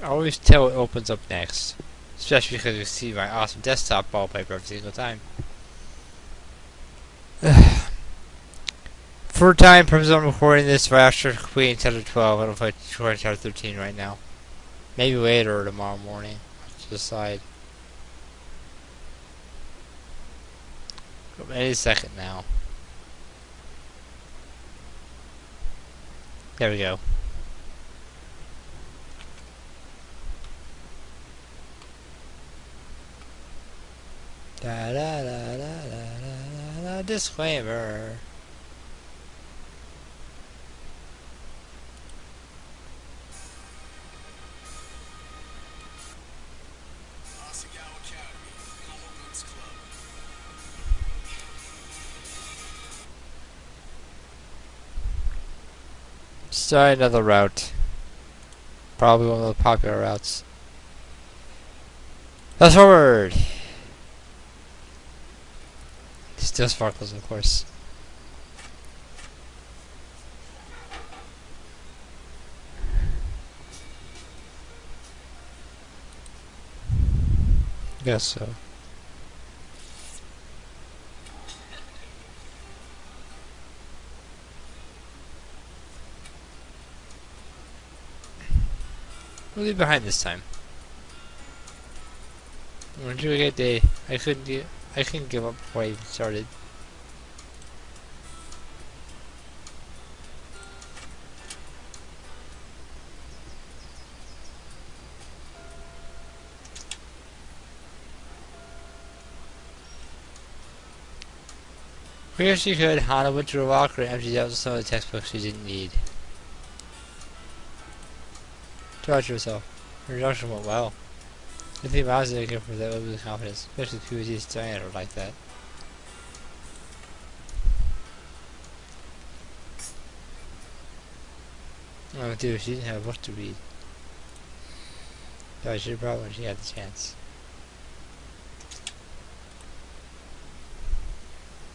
I always tell what opens up next. Especially because you see my awesome desktop wallpaper every single time. For time purposes, I'm recording this right after completing chapter 12. I don't know if I'm recording chapter 13 right now. Maybe later or tomorrow morning. I have to decide. Any second now. There we go. Da da da da da da da. Disclaimer. Asagao Academy, Comic Books Club. Start another route. Probably one of the popular routes. Fast forward! Still sparkles, of course. Guess so. We'll leave behind this time. We're doing a day. I couldn't give up before I even started. Where she could, Hana went to her locker and emptied out some of the textbooks she didn't need. Talk to herself. Her introduction went well. I think I was looking for that with confidence, especially if he was used to her like that. Oh, dude, she didn't have a book to read. So I should have brought when she had the chance.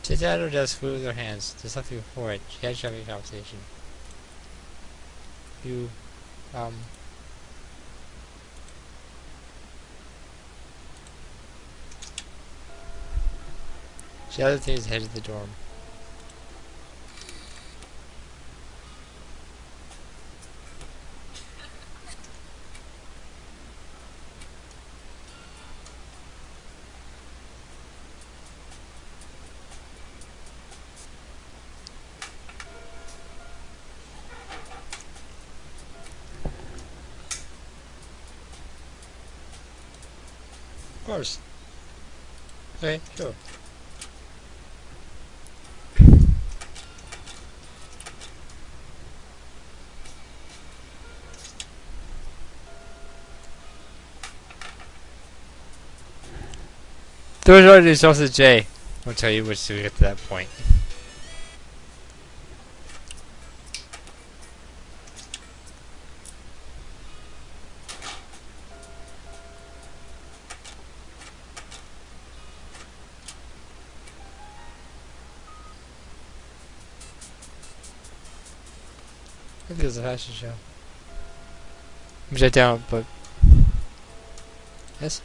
She sat at her desk with her hands. There's nothing before it. She had to have a conversation. You, She had other things headed to the dorm. Of course. Okay, sure. Those are the sources J. I'll tell you which to get to that point. I think it's a fashion show. Which I don't, but yes.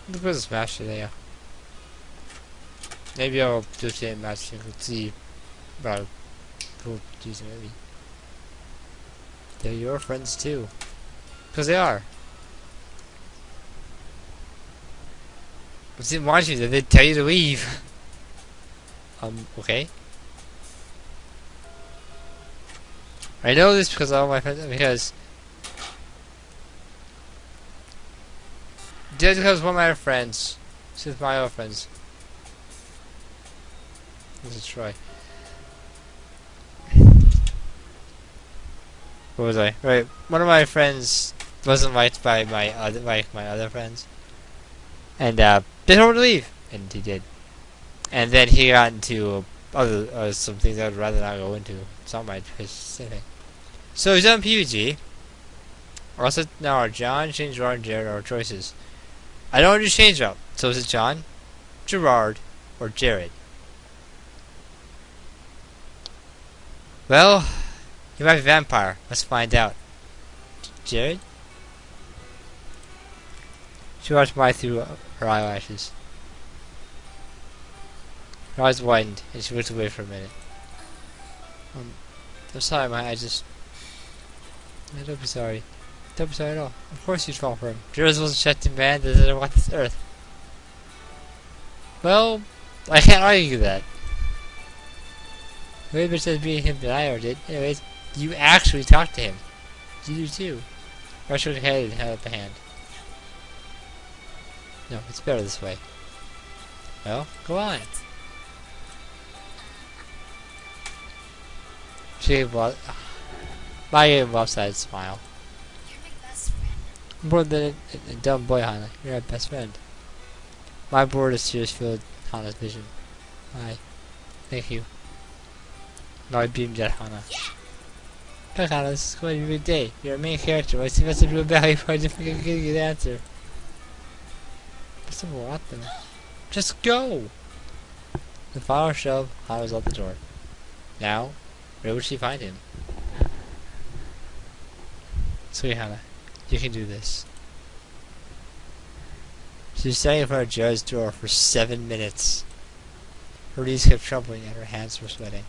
The quiz is smash today, yeah. Maybe I'll do a game match and see about who choose maybe. They're your friends too. Because they are. I didn't want you to, they tell you to leave. Okay. I know this because all my friends, because just because one of my friends, since my other friends. Let's try. What was I? Right, one of my friends wasn't liked by my other friends, and they told him to leave, and he did. And then he got into other some things I'd rather not go into. It's not my specific. So he's on PUG, Or else it's now John, Shane, Gerard, Jared are our choices. I don't want to do change up. So is it John, Gerard, or Jared? Well, you might be a vampire. Let's find out. Jared? She watched my through her eyelashes. Her eyes widened, and she looked away for a minute. I'm sorry, I don't be sorry. Don't be sorry at all. Of course you'd fall for him. Jared was a shut-in man that doesn't want this earth. Well, I can't argue that. Way better says being him than I ever did. Anyways, you actually talked to him. You do too. I shook her head and held up a hand. No, it's better this way. Well, go on. She gave my gave a lopsided smile. You're my best friend. More than a dumb boy, Hana. You're my best friend. My board of tears filled Hana's vision. Hi. Thank you. Now I beamed at Hana. Look, Hana, this is going to be a big day. You're a main character. What's the best of your value for just getting a good answer? What's the what though? Just go! The final shove, Hana was out the door. Now, where would she find him? Sweet Hana, you can do this. She was standing in front of Jared's door for 7 minutes. Her knees kept trembling and her hands were sweating.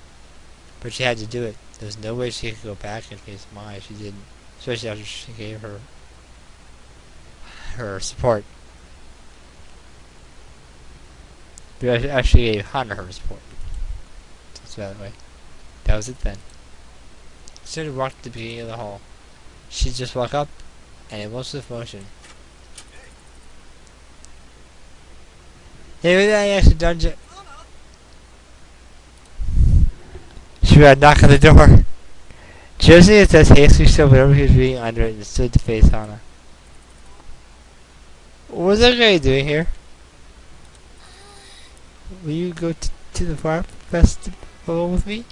But she had to do it. There was no way she could go back and face Mai if she didn't. Especially after she gave her support. But I actually gave Hana her support. Let's put it that way. That was it then. She started to walk to the beginning of the hall. She'd just walk up, and in one swift motion. Hey, maybe I actually dungeon. She would knock on the door. Josie says hastily shoved whatever he was reading under it and stood to face Hana. What was that guy doing here? Will you go to the fire festival with me?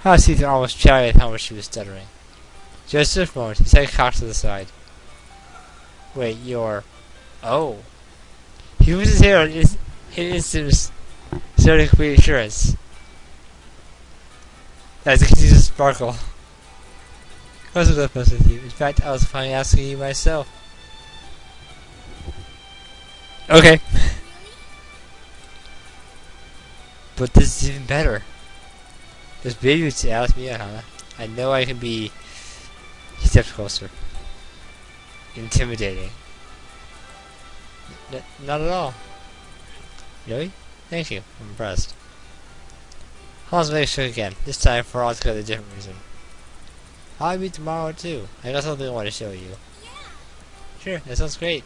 Hana seemed almost shy at how much she was stuttering. Just a moment, his head cocked to the side. Wait, you're... Oh. He moves his hair in instant starting complete assurance. As it continues to sparkle. What's with that with you? In fact, I was finally asking you myself. Okay. But this is even better. This baby would say, ask me out, Hana. I know I can be... He stepped closer. Intimidating. Not at all. Really? Thank you. I'm impressed. Hana's legs shook again, this time for altogether different reason. I'll meet tomorrow too. I got something I want to show you. Yeah. Sure, that sounds great.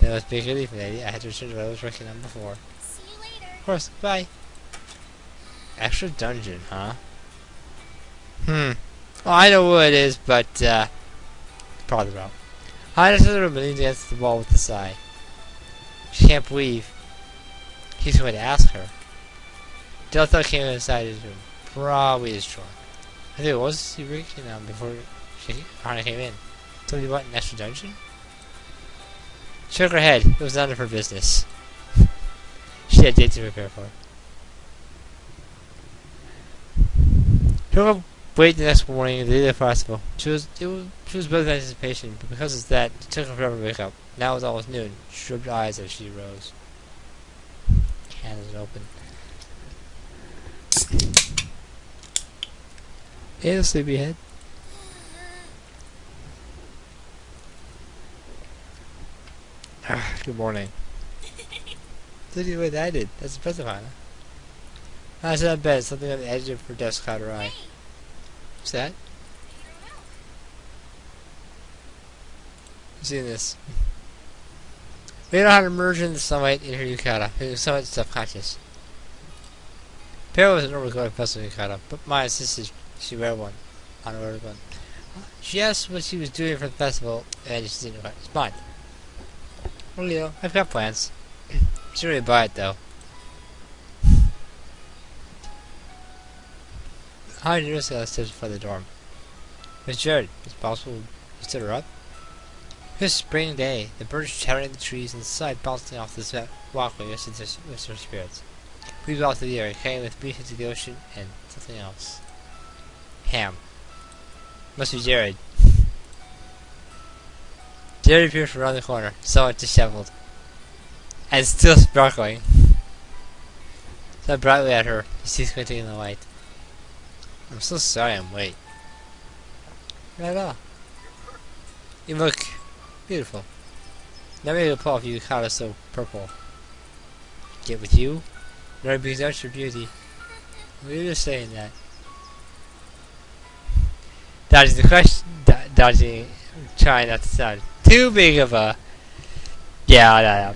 That must be a good evening, lady. I had to return to what I was working on before. See you later. Of course, bye. Extra dungeon, huh? Well, I know what it is, but, probably wrong. Hana entered the room and leaned against the wall with a sigh. She can't believe he's going to ask her. Delta came inside his room. Probably his trunk. I think it was he working on before Hana came in. Told you what, an extra dungeon? She shook her head. It was none of her business. She had dates to prepare for. She woke up late the next morning, the day of the festival. She was buzzing with anticipation, but because of that, it took her forever to wake up. Now it was almost noon. She rubbed her eyes as she rose. Hands open. Hey, sleepyhead. Good morning. Look at what I did. That's impressive, Hana. I sat in bed, something on the edge of her desk caught her eye. Hey. What's that? I don't know. I'm seeing this. We know how to merge in the sunlight in her yukata. It was somewhat self-conscious. Peril was a normal going festival yukata, but Maya insisted she wear one. On a one. She asked what she was doing for the festival, and she didn't respond. Well, you know, I've got plans. She didn't really buy it, though. Hana noticed the steps before the dorm. Miss Jared, it's possible you stood her up? It was a spring day, the birds chattering in the trees and the sun bouncing off the walkway with their spirits. We go out to the air, carrying with me into the ocean and something else. Ham. Must be Jared. Jared appears from around the corner, somewhat disheveled. And still sparkling. So brightly at her, he sees squinting in the light. I'm so sorry I'm late. Not at all. You look beautiful. Never made a pull if you caught us so purple. Get with you? Nor brings out your beauty. We were just saying that. Dodging the question. Dodging. Trying not to sound too big of a. Yeah.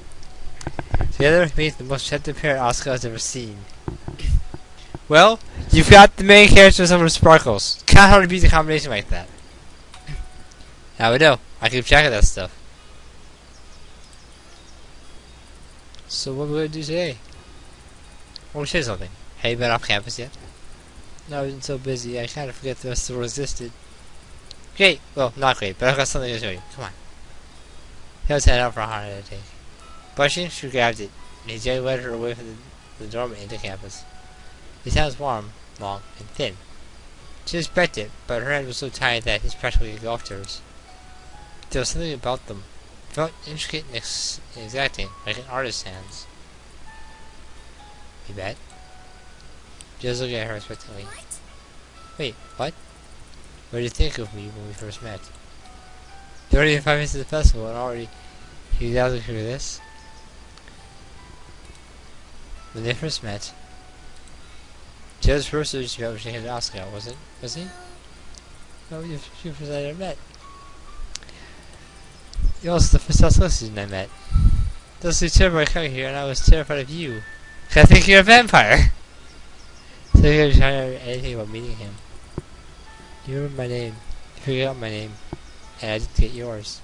Together means the most attractive pair Asagao has ever seen. Well, you've got the main character with some of the sparkles. Kinda hard to beat a combination like that. Now we know. I keep track of that stuff. So what are we gonna do today? I want to show you something. Have you been off campus yet? No, I've been so busy I kind of forget the rest of the world existed. Great! Well, not great, but I've got something to show you. Come on. He was heading out for a hot day. Brushing, she grabbed it, and he gently led her away from the dorm and into campus. His hand was warm, long, and thin. She respected it, but her hand was so tiny that his practically engulfed hers. There was something about them. It felt intricate and exacting, like an artist's hands. You bet? Just looking at her expectantly. What? Wait, what? What did you think of me when we first met? There weren't even 5 minutes of the festival, and already he was asking for this. When they first met, Joe's first urge about she had Asagao, wasn't? Was he? No, you first I ever met. You're also the first South I met. Those two terrified coming here, and I was terrified of you. 'Cause I think you're a vampire! So you're trying to anything about meeting him. You remember my name. You figured out my name. And I didn't get yours.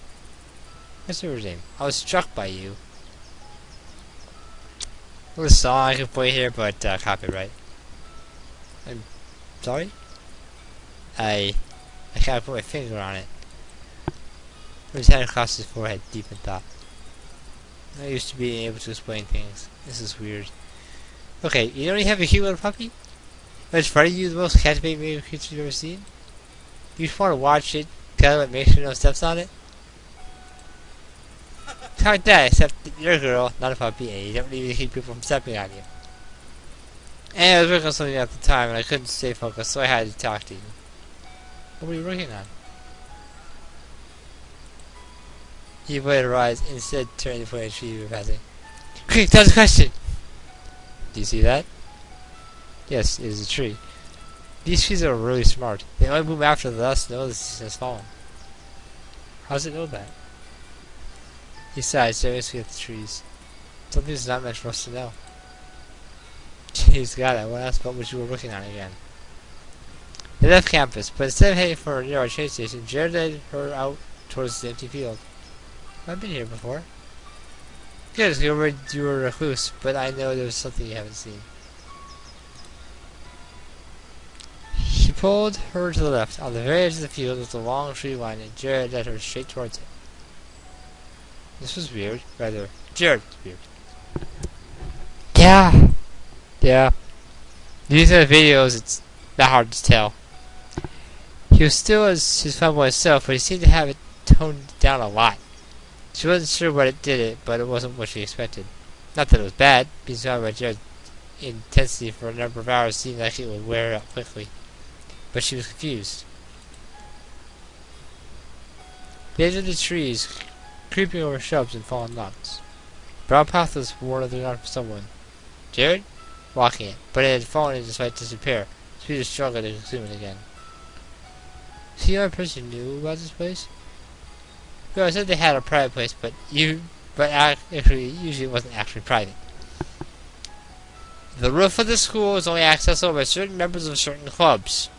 What's your name? I was struck by you. There's a song I could play here, but copyright. I'm sorry? I can't put my finger on it. His hand across his forehead, deep in thought. I'm not used to being able to explain things. This is weird. Okay, you don't even have a cute little puppy? But it's frightening you the most captivating baby creature you've ever seen? You just want to watch it, kind of make sure no steps on it? It's like that, except that you're a girl, not a puppy, and you don't even keep people from stepping on you. And I was working on something at the time, and I couldn't stay focused, so I had to talk to you. What were you working on? He avoided her eyes, instead turning to point a tree you were passing. Quick, that's a question! Do you see that? Yes, it is a tree. These trees are really smart. They only move after the dust knows the season has fallen. How does it know that? He sighed, staring at the trees. Something's not meant for us to know. Jeez, God, I want to ask about what you were working on again. They left campus, but instead of heading for a nearby train station, Jared led her out towards the empty field. I've been here before. Good, you were a recluse, but I know there's something you haven't seen. She pulled her to the left. On the very edge of the field was a long tree line, and Jared led her straight towards it. This was weird. Rather, Jared was weird. Yeah. These are the videos, it's not hard to tell. He was still as his fanboy self, but he seemed to have it toned down a lot. She wasn't sure what it did, but it wasn't what she expected. Not that it was bad. Being surrounded by Jared's intensity for a number of hours seemed like it would wear out quickly. But she was confused. They entered the trees, creeping over shrubs and fallen logs. Brown path was worn on the ground for someone. Jared? Walking it, but it had fallen in despite disrepair. Speed was stronger to consume it again. Was he the only person who knew about this place? Well, I said they had a private place, but actually, usually it wasn't actually private. The roof of the school is only accessible by certain members of certain clubs.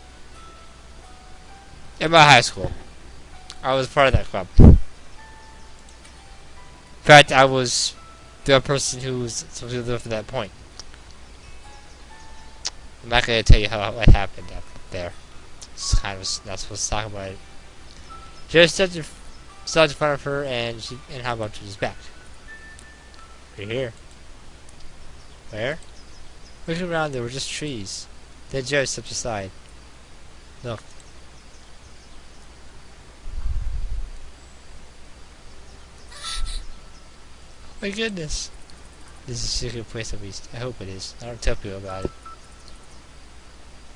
In my high school, I was part of that club. In fact, I was the person who was supposed to live at that point. I'm not going to tell you what happened up there. It's kind of not supposed to talk about it. Just stood in front of her, and how about she's back? We're here. Where? Looking around, there were just trees. Then Jared stepped aside. Look. My goodness. This is a secret place at least. I hope it is. I don't tell people about it.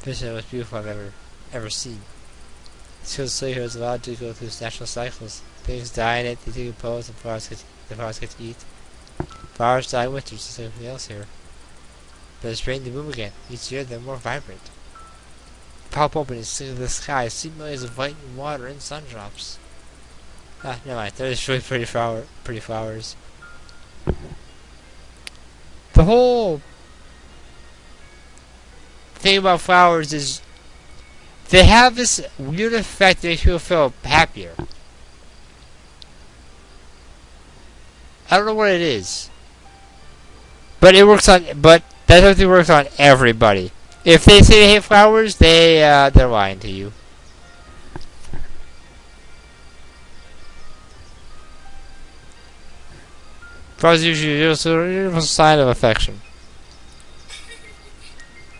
This is the most beautiful I've ever seen. This field slave here is allowed to go through its natural cycles. Things die in it, they decompose, and the flowers get to eat. Flowers die in winter, just like everything else here. But in spring they bloom again. Each year they're more vibrant. Pop open and see the sky, see millions of white water and sun drops. Ah, never mind. They're just really pretty flowers. The whole thing about flowers is they have this weird effect that makes people feel happier. I don't know what it is, but that something works on everybody. If they say they hate flowers, they're lying to you. Flowers usually just a universal sign of affection.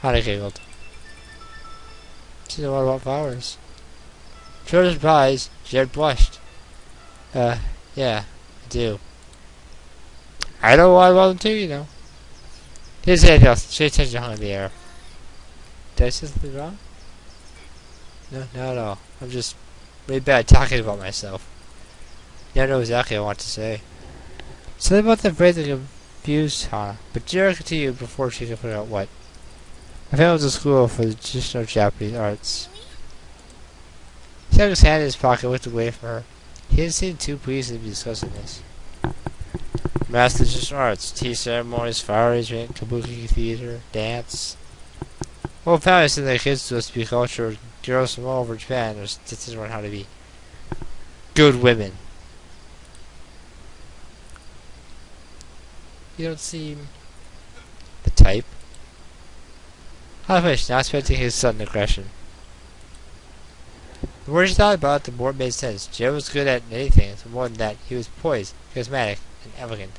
Hannah giggled. She didn't know what about flowers. To her surprise, Jared blushed. Yeah, I do. I know a lot about them too, you know. He didn't say anything else. She attention hung in the air. Did I say something wrong? No, not at all. I'm just really bad talking about myself. Yeah, I know exactly what I want to say. Something about the phrase that confused Hannah, but Jared continued before she could figure out what. I found it was a school for the traditional Japanese arts. He stuck his hand in his pocket and looked away from her. He didn't seem too pleased to be discussing this. Master of traditional arts, tea ceremonies, fire arrangement, kabuki theater, dance. Well, families send their kids to us to be cultured. Girls from all over Japan are stitches learn how to be good women. You don't seem the type. I finished, not expecting his sudden aggression. The more she thought about it, the more it made sense. Joe was good at anything, so more than that, he was poised, charismatic, and elegant.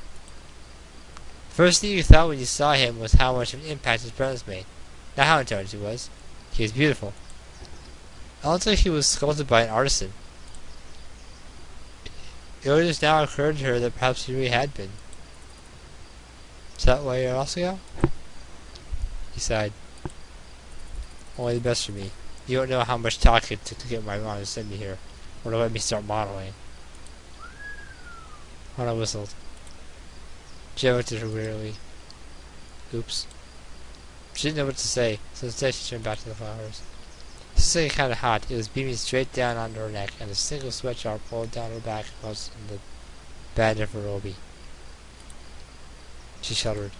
The first thing you thought when you saw him was how much of an impact his presence made, not how intelligent he was. He was beautiful. I don't think he was sculpted by an artisan. It only just now occurred to her that perhaps he really had been. Is that why you're Asagao? He sighed. Only the best for me. You don't know how much talk it took to get my mom to send me here, or to let me start modeling. Hannah whistled. Jen looked at her wearily. Oops. She didn't know what to say, so instead she turned back to the flowers. This was getting kind of hot. It was beaming straight down onto her neck, and a single sweatshirt pulled down her back and was in the band of her robe. She shuddered.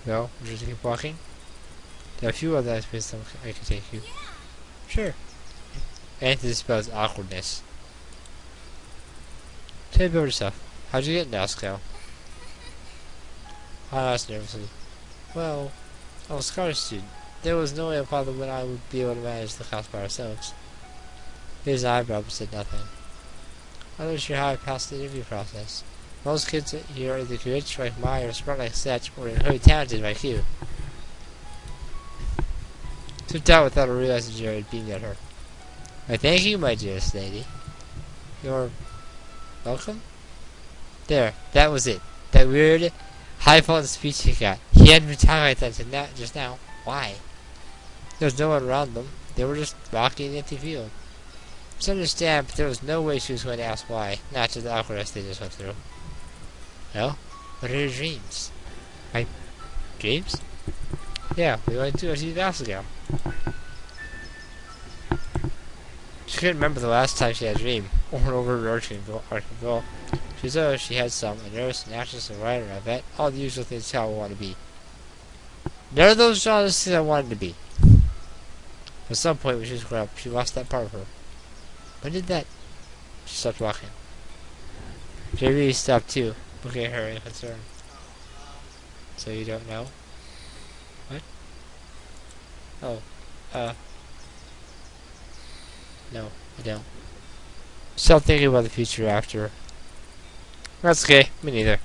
Well, would you keep walking? There are a few other places I can take you. Sure. Anything that spells awkwardness. Tell me about yourself. How'd you get in Asagao? I asked nervously. Well, I was a college student. There was no way I thought when I would be able to manage the class by ourselves. He raised an eyebrow but said nothing. I'm not sure how I passed the interview process. Most kids here are either rich like mine or smart like Satch or really talented like you. Slipped out without realizing Jared beamed at her. Why, thank you, my dearest lady. You're welcome? There, that was it. That weird, high-fallen speech he got. He hadn't been talking like that just now. Why? There was no one around them. They were just walking in the empty field. I understand, but there was no way she was going to ask why. Not just the awkwardness they just went through. Well, what are your dreams? My dreams? Yeah, we went to see Asagao. She couldn't remember the last time she had a dream. Over and over Archiville. She said she had some, a nurse, an actress, a writer, a vet, all the usual things child would want to be. None of those genres things I wanted to be. At some point when she was growing up, she lost that part of her. When did that? She stopped walking. JB stopped too, looking at her in concern. So you don't know? What? Oh, No, I don't. Still thinking about the future after. That's okay. Me neither.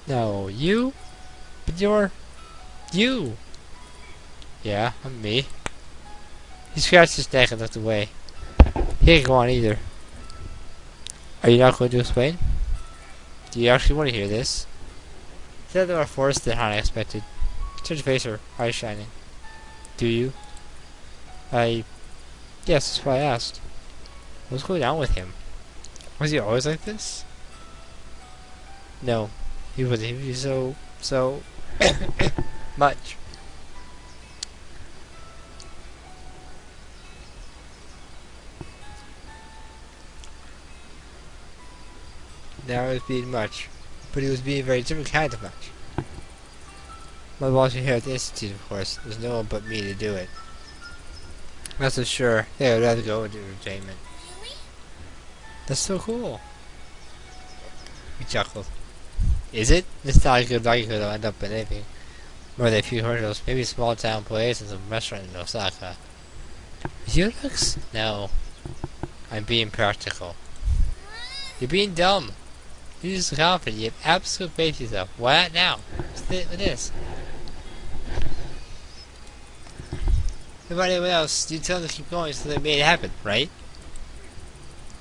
No, you? But you're... You! Yeah, I'm me. He scratched his neck and looked away. He ain't go on either. Are you not going to explain? Do you actually want to hear this? He said they were forced than Hana expected. He turned to face her, eyes shining. Do you? Yes, that's why I asked. What's going on with him? Was he always like this? No, he wasn't. He was so much. Now he was being much, but he was being a very different kind of much. My boss here at the Institute, of course. There's no one but me to do it. That's for sure. Yeah, I'd rather go into entertainment. Really? That's so cool. He chuckled. Is it? It's not like a good likelihood I'll end up in anything more than a few commercials, maybe small town plays and some restaurant in Osaka. Unix? No. I'm being practical. You're being dumb. You're just confident. You have absolute faith in yourself. Why not now? What's this? If anyone else, you tell them to keep going so they made it happen, right?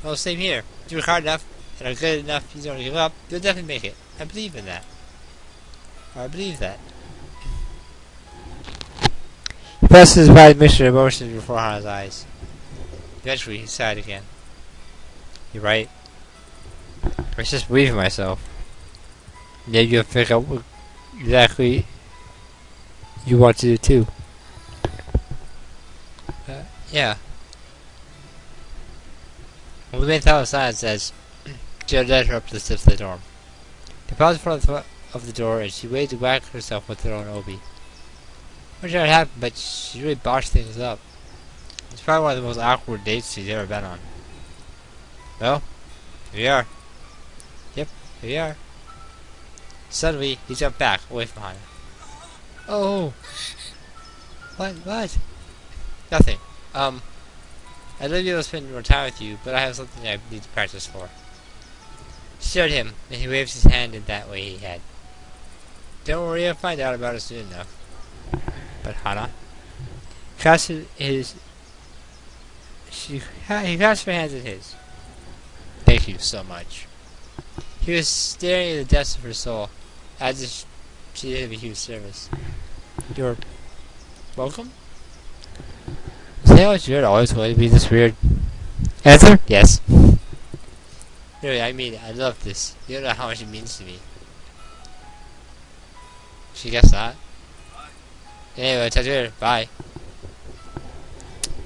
Well, same here. If you work hard enough and are good enough, you don't give up, you'll definitely make it. I believe in that. I believe that. He pressed his body mixture of emotions before Hana's eyes. Eventually, he sighed again. You're right. I was just believing myself. Maybe you'll figure out what exactly you want to do too. Yeah. Well, the main thought of science as she led her up to the steps of the dorm. They paused in front of the door and she waited to whack herself with her own obi. I'm not sure what happened, but she really botched things up. It's probably one of the most awkward dates she's ever been on. Well, here we are. Yep, here we are. Suddenly, he jumped back, away from Hana. Oh! What? Nothing. I'd love to be able to spend more time with you, but I have something I need to practice for. She showed him, and he waved his hand in that way he had. Don't worry, I'll find out about it soon enough. But Hana clasped he clasped her hands in his. Thank you so much. He was staring at the depths of her soul, as if she did him a huge service. You're welcome? Is that what you're always going to be this weird? Answer? Yes. Really, I mean, I love this. You don't know how much it means to me. She guessed that. Anyway, talk to you later. Bye.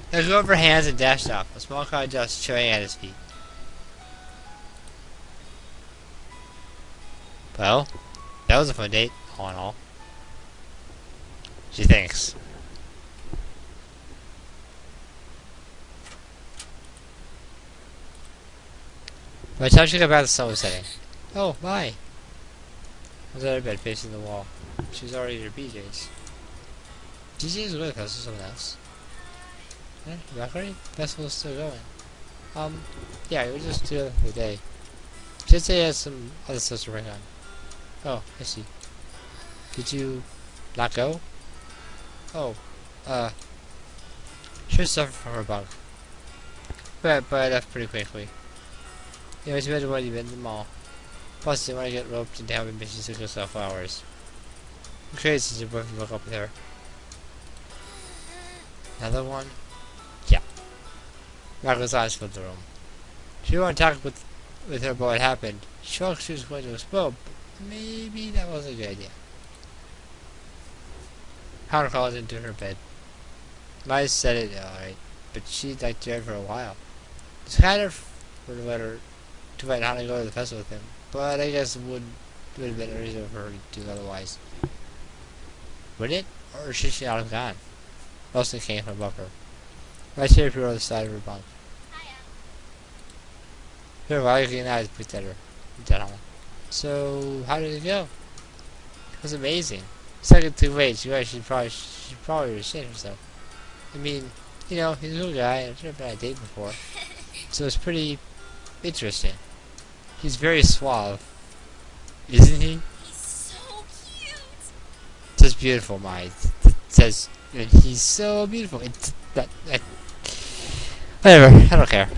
He let go of her hands and dashed off, a small cloud of dust showing at his feet. Well, that was a fun date, all in all. She thinks. By the time she got back, the sun was setting. Oh, bye. I was at her bed facing the wall. She was already in her PJs. DJ's with us or someone else. Eh, you back already? Festival's still going. Yeah, we were just together for the day. She did say he has some other stuff to work on. Oh, I see. Did you not go? Oh, she was suffering from her bunk. But I left pretty quickly. You know, it's better when you've been to the mall. Plus, they want to get roped into having bitches to go sell flowers. I'm crazy since your boyfriend broke up with her. Another one? Yeah. Michael's eyes filled the room. She didn't want to talk with her about what happened. She felt like she was going to explode, but maybe that wasn't a good idea. Howard crawled into her bed. Mice said it alright, but she'd like to for a while. It's kind of for the letter to invite Hana to go to the festival with him, but I guess it would have been a reason for her to do otherwise. Wouldn't it? Or should she not have gone? Mostly came from above her. My chair appeared on the side of her bunk. Her wagging eyes looked at her. So, how did it go? It was amazing. Second to wait, she probably restrained herself. I mean, You know, he's a cool guy. I've never been on a date before. So it's pretty interesting. He's very suave. Isn't he? He's so cute. It says beautiful, my. It says, and he's so beautiful. Whatever, I don't care.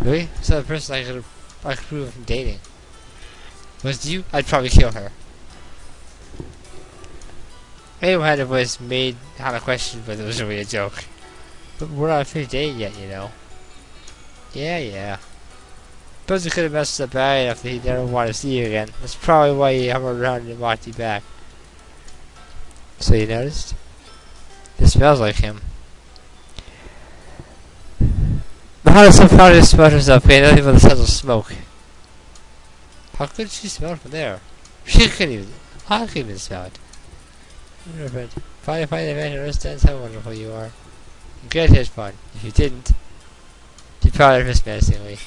Really? So the person I could prove from dating. Was you? I'd probably kill her. Anyone had a voice made had a question, but it was really a joke. But we're not finished dating yet, you know. Yeah. Suppose he could have messed up bad enough that he never wanted to see you again. That's probably why he hovered around and walked you back. So you noticed? It smells like him. But how does some powder smell herself? Okay, nothing but the sense of smoke. How could she smell it from there? She couldn't even. I couldn't even smell it. Wonderful. Finally find the man who understands how wonderful you are. You could have fun. If you didn't, you'd probably miss menacingly.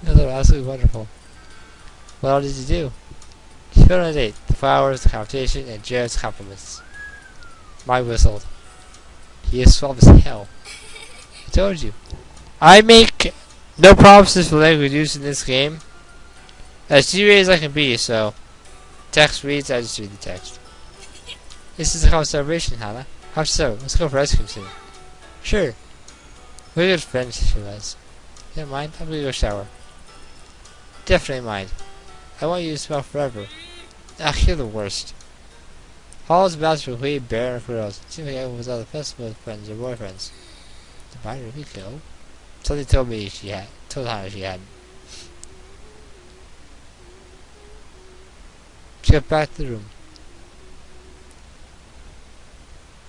No, they were absolutely wonderful. What all did you do? She went on a date. The flowers, the conversation, and Jared's compliments. Mike whistled. He is suave as hell. I told you. I make no promises for language used in this game. As serious as I can be, so text reads, I just read the text. This is a house celebration, Hannah. How so? Let's go for ice cream soon. Sure. We're good friends, she was. You don't mind? I'm gonna go shower. Definitely mind. I want you to smell forever. Ah, you're the worst. Hall's about to be bare and girls. It seems like everyone was at the festival with friends or boyfriends. Did mine really go? Something told me she had. Told Hannah she hadn't. She got back to the room.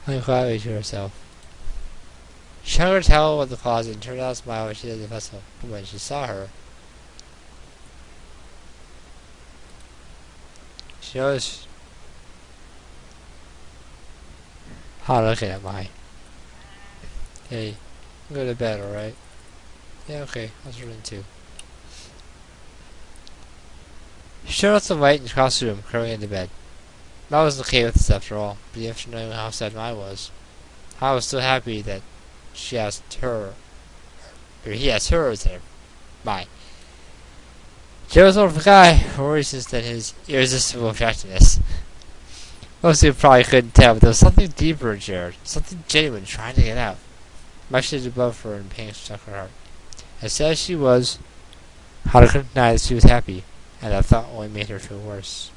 Humming quietly to herself. She hung her towel with the closet and turned out a smile when she did the festival. But when she saw her, she noticed Hannah looking at my. Hey, go to bed, alright? Yeah, okay, I was running too. She turned off the light and crossed the room, curling into bed. I was okay with this after all, but after knowing how sad I was still happy that she asked her, or he asked her to bye. Joe was sort of a guy for reasons than his irresistible attractiveness. Most people probably couldn't tell, but there was something deeper in Jared, something genuine trying to get out. Mike stood above her and pain struck her heart. As sad as she was, Hannah couldn't deny that she was happy, and that thought only made her feel worse.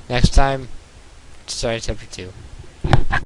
Next time, starting chapter 2.